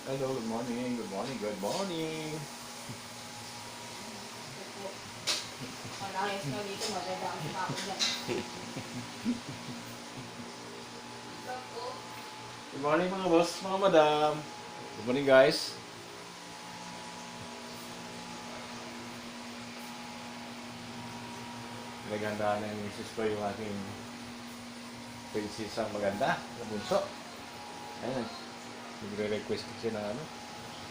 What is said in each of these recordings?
Hello, good morning, good morning, good morning. Malayas na dito, madadami pa ako dyan. Good morning mga boss, mga madam. Good morning guys. Naganda na yung misis ko yung aking prinsesang maganda na bunso. Ayan. Nagre-request kasi ng ano.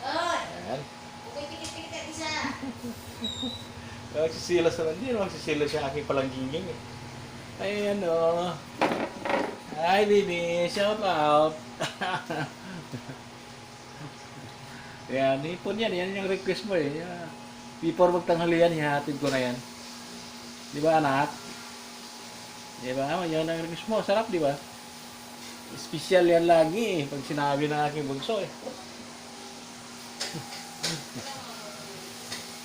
Oy! Ayan. Okay, tikit-tikit isa. Magsisilas naman din. Magsisilas siya aking palangginging eh. Ayan o. Hi baby, shout out. Yan, ipon yan. Yan yung request mo eh. Before magtanghalian, ihatid ko na yan. Di ba anak? Di ba? Yan ang request mo. Sarap di ba? Special yan lagi eh. Pag sinabi ng aking bunso eh. Ito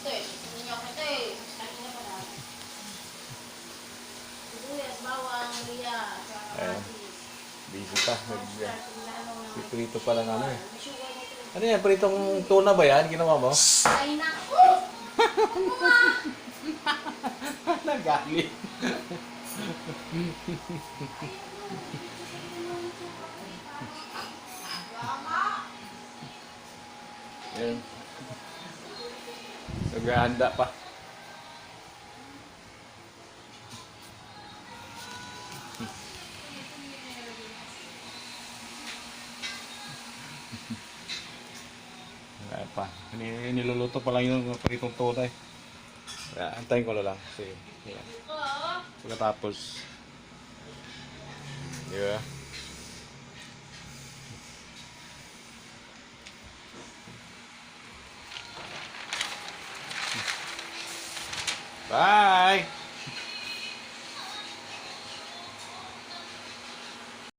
eh, ninyo ako ito eh. Kanina pa na. Sibuyas, bawang, liya, Ayan. Busy pa. Prito pa lang ano eh. May sugar na ito. Ano yan? Pritong tuna ba yan? Ginawa mo? Ay, naku! Nagalit. Yan. Naghahanda pa. Wala pa. Niluluto pa lang yung pritong tuna eh. Antayin ko na lang. Sige. Yan. Pagkatapos. Di ba? Bye!